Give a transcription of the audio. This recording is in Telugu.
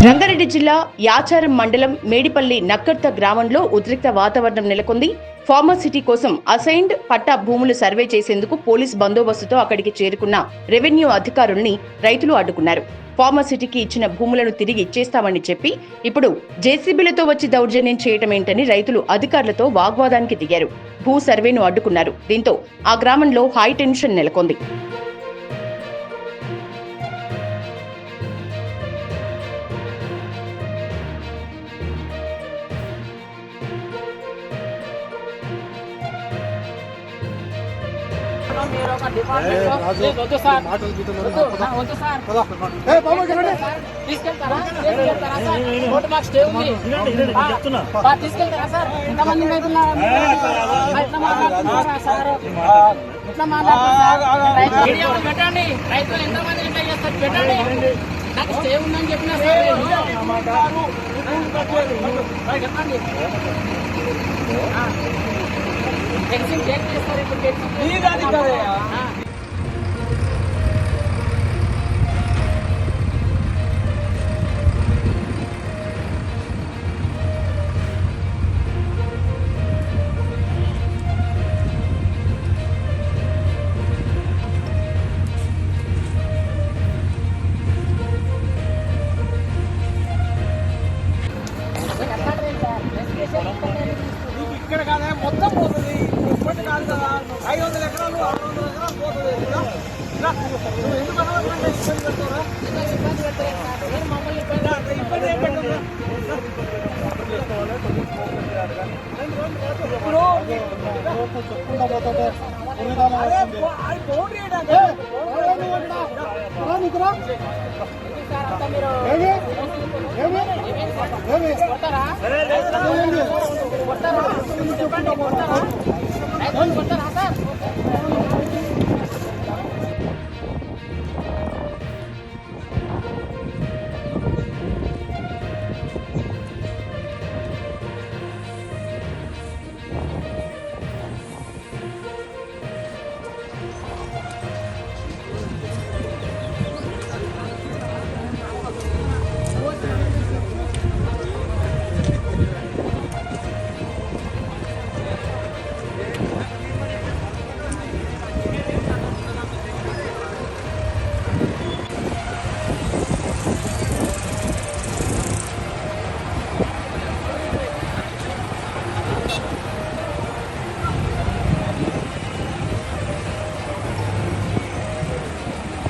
రంగారెడ్డి జిల్లా యాచారం మండలం మేడిపల్లి నక్కర్త గ్రామంలో ఉద్రిక్త వాతావరణం నెలకొంది. ఫార్మసిటీ కోసం అసైన్డ్ పట్టా భూములు సర్వే చేసేందుకు పోలీస్ బందోబస్తుతో అక్కడికి చేరుకున్న రెవెన్యూ అధికారుల్ని రైతులు అడ్డుకున్నారు. ఫార్మసిటీకి ఇచ్చిన భూములను తిరిగి ఇచ్చేస్తామని చెప్పి ఇప్పుడు జేసీబీలతో వచ్చి దౌర్జన్యం చేయటమేంటని రైతులు అధికారులతో వాగ్వాదానికి దిగారు. భూ సర్వేను అడ్డుకున్నారు. దీంతో ఆ గ్రామంలో హై టెన్షన్ నెలకొంది. ఇక్కడ కాదా మొత్తం పోతుంది. ఇప్పటి కాదు కదా 500 ఎకరాలు 600 ఎకరాలు పోతుంది. కొడతారా